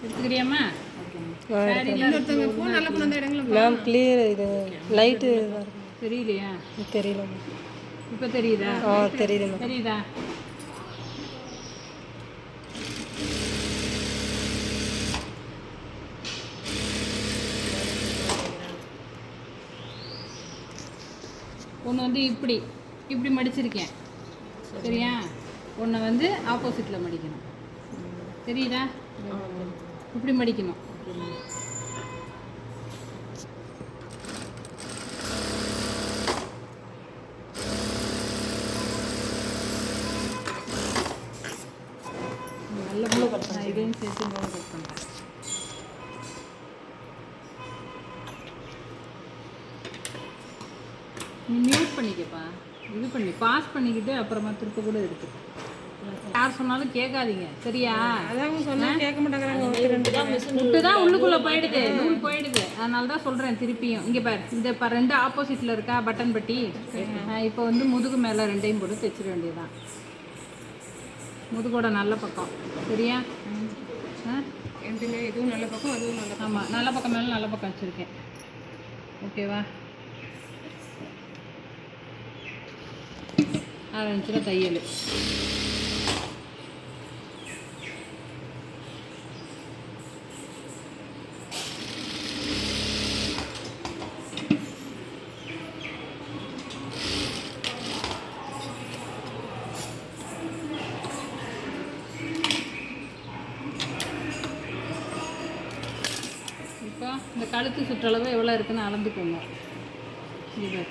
எடுத்துக்கிறியாம்மா? Ma'am clear இது light தெரியலையா? தெரியல. இப்போ தெரியுதா? தெரியுது மேம். தெரியுதா? ஒன்று வந்து இப்படி இப்படி மடிச்சிருக்கேன், சரியா? ஒன்று வந்து ஆப்போசிட்டில் மடிக்கணும், தெரியுதா? இப்படி மடிக்கணும். நல்ல ப்ளூ கட் பண்ண இதையும் சேர்த்து ப்ளூ கட் பண்ணுறேன். நீ மியூட் பண்ணிக்கப்பா, இது பண்ணி பாஸ் பண்ணிக்கிட்டு அப்புறமா திருப்ப கூட இருக்கு. யார் சொன்னாலும் கேட்காதீங்க, சரியா? அதான் சொன்னால் கேட்க மாட்டேங்கிறாங்க. விட்டு தான் உள்ளுக்குள்ளே போயிடுது, நூல் போயிடுது. அதனால தான் சொல்கிறேன் திருப்பியும். இங்கே பாரு, இந்த இப்போ ரெண்டு ஆப்போசிட்டில் இருக்கா பட்டன் பட்டி. இப்போ வந்து முதுகு மேலே ரெண்டையும் போட்டு தைச்சிட வேண்டியதுதான். முதுகோட நல்ல பக்கம், சரியா? இதுவும் நல்ல பக்கம், அதுவும் நல்ல பக்கம். ஆமாம், நல்ல பக்கம் மேலே நல்ல பக்கம் வச்சுருக்கேன். ஓகேவா? 6 இன்ச்சில் தையல். இப்போ இந்த கழுத்து சுற்றளவு எவ்வளோ இருக்குன்னு அளந்துக்கோங்க. இது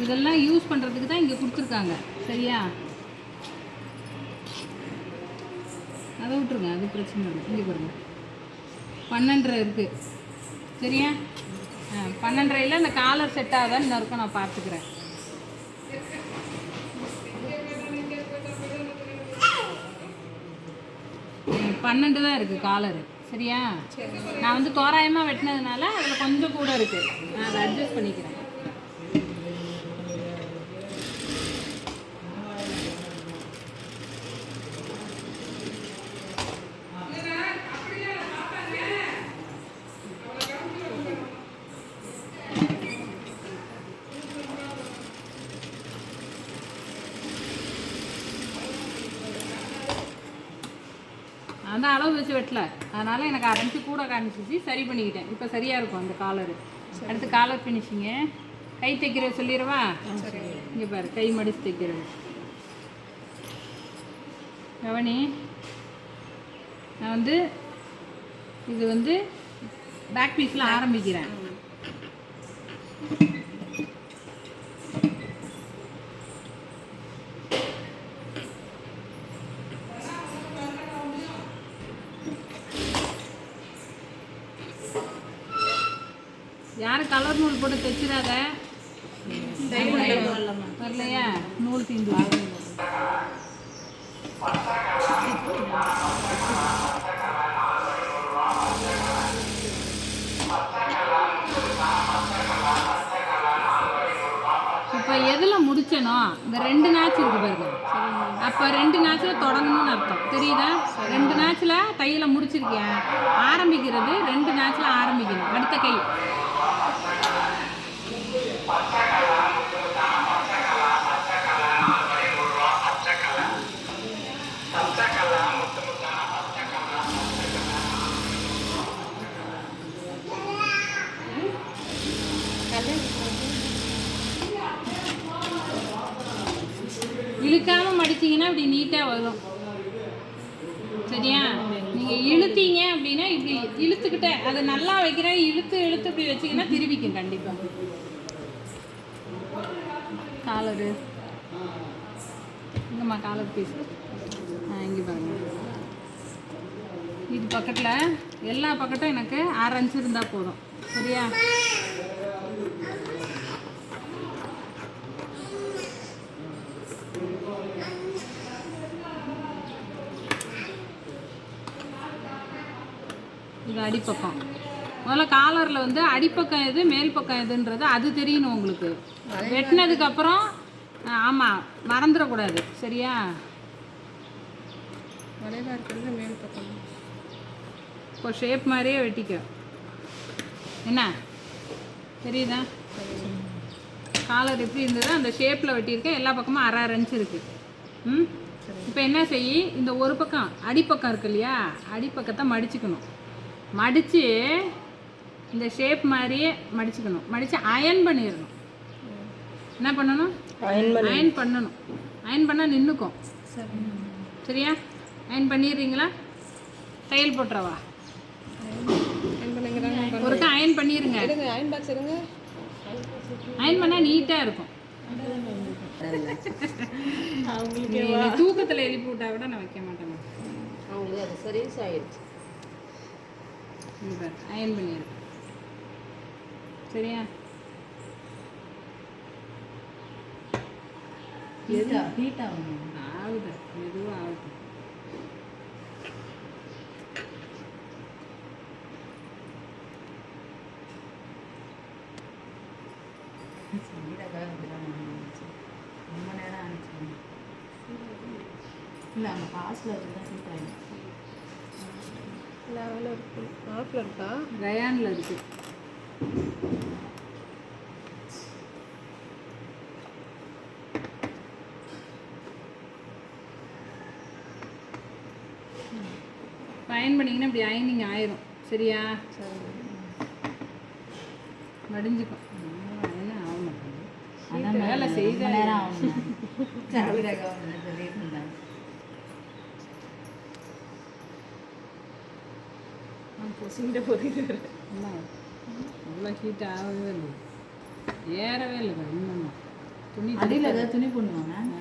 இதெல்லாம் யூஸ் பண்ணுறதுக்கு தான் இங்கே கொடுத்துருக்காங்க, சரியா? அதை விட்டுருங்க, அது பிரச்சனை இல்லை. இங்கே பாருங்க, 12.5 இருக்குது, சரியா? 12.5ல் இந்த காலர் செட் ஆகுதான்னு இன்னும் இருக்கும், நான் பார்த்துக்கிறேன். பன்னெண்டு தான் இருக்குது காலரு, சரியா? நான் வந்து தோராயமாக வெட்டினதுனால அதில் கொஞ்சம் கூட இருக்குது, நான் அதை அட்ஜஸ்ட் பண்ணிக்கிறேன். அந்த அளவு வச்சு வெட்டல, அதனால் எனக்கு 1/2 இன்ச்சு கூட காமிச்சிச்சு, சரி பண்ணிக்கிட்டேன். இப்போ சரியாக இருக்கும் அந்த காலரு. அடுத்து காலர் ஃபினிஷிங்கு. கை தைக்கிறது சொல்லிடுவா? இங்கே பாரு, கை மடித்து தைக்கிறது. கவனி, நான் வந்து இது வந்து பேக் பீஸில் ஆரம்பிக்கிறேன். யாரும் கலர் நூல் போட்டு தைச்சிடாத, வரலையா? நூல் தீந்து. இப்போ எதில் முடிச்சனோ இந்த 2 நாச்சு இருக்கு பாருங்க, அப்போ 2 நாச்சில் தொடங்கணும்னு அர்த்தம், தெரியுதா? 2 நாச்சில் தையலை முடிச்சிருக்கேன். ஆரம்பிக்கிறது 2 நாச்சில் ஆரம்பிக்கணும். அடுத்த கை இழுக்காமல் மடிச்சிங்கன்னா இப்படி நீட்டாக வரும், சரியா? நீங்கள் இழுத்தீங்க அப்படின்னா இப்படி இழுத்துக்கிட்டே அதை நல்லா வைக்கிறேன், இழுத்து இழுத்து இப்படி வச்சிங்கன்னா திருவிக்கும் கண்டிப்பாக. காலரு இங்கேம்மா, காலர் பீஸ் இங்கே பாருங்க. இது பக்கத்தில் எல்லா பக்கட்டும் எனக்கு 6 இன்ச்சு இருந்தால் போதும், சரியா? இது அடிப்பக்கம். முதல்ல காலரில் வந்து அடிப்பக்கம் எது மேல் பக்கம் எதுன்றது அது தெரியணும் உங்களுக்கு. வெட்டினதுக்கப்புறம் ஆமாம் மறந்துடக்கூடாது, சரியா? வளைவாக இருக்கிறது மேல் பக்கம். இப்போ ஷேப் மாதிரியே வெட்டிக்க. என்ன தெரியுதா? காலர் எப்படி இருந்ததோ அந்த ஷேப்பில் வெட்டியிருக்கேன். எல்லா பக்கமும் அரை இன்ச் இருக்குது. ம், இப்போ என்ன செய், இந்த ஒரு பக்கம் அடிப்பக்கம் இருக்கு இல்லையா, அடிப்பக்கத்தை மடிச்சுக்கணும். மடித்து இந்த ஷேப் மாதிரியே மடிச்சுக்கணும். மடித்து அயன் பண்ணிடணும். என்ன பண்ணணும்? அயன் பண்ணணும். அயன் பண்ணால் நின்றுக்கும். சரியா? அயன் பண்ணிடுறீங்களா? தையல் போட்டுறவா? ஒருக்கா அயன் பண்ணிடுங்க. அயன் பாக்ஸ் எடுங்க. அயன் பண்ணால் நீட்டாக இருக்கும். அவங்களுக்கு நீ தூக்கத்தில் எழுப்பி விட்டா கூட நான் வைக்க மாட்டேன். அவங்களுக்கு அது சர்வீஸ் ஆயிடுச்சு. அயன் பண்ணிடு. சரியா? ஹீட் ஆகணும். ஆகுது, மெதுவாக ஆகுது. ரொம்ப நேரம் அனுப்பிச்சு இல்லை அந்த பாஸில் வச்சுதான் ஹீட் ஆகிடும். லெவலில் இருக்கு. ஆஃபில் இருக்கா? ரயானில் இருக்குது. அயன் பண்ணிங்கன்னா இப்படி அயனிங் ஆயிரும். சரியா? மடிஞ்சுக்கும். அயன் ஆக மாட்டேங்குது. அதான் வேலை செய்த நேரம் ஆகும். சொல்லிட்டு இருந்தாங்க. பொசிங்கிட்ட போதிட்டு அவ்வளோ ஹீட் ஆகவே இல்லை, ஏறவே இல்லை. இன்னும் துணி அடியில் ஏதாவது துணி போடணுவாங்க.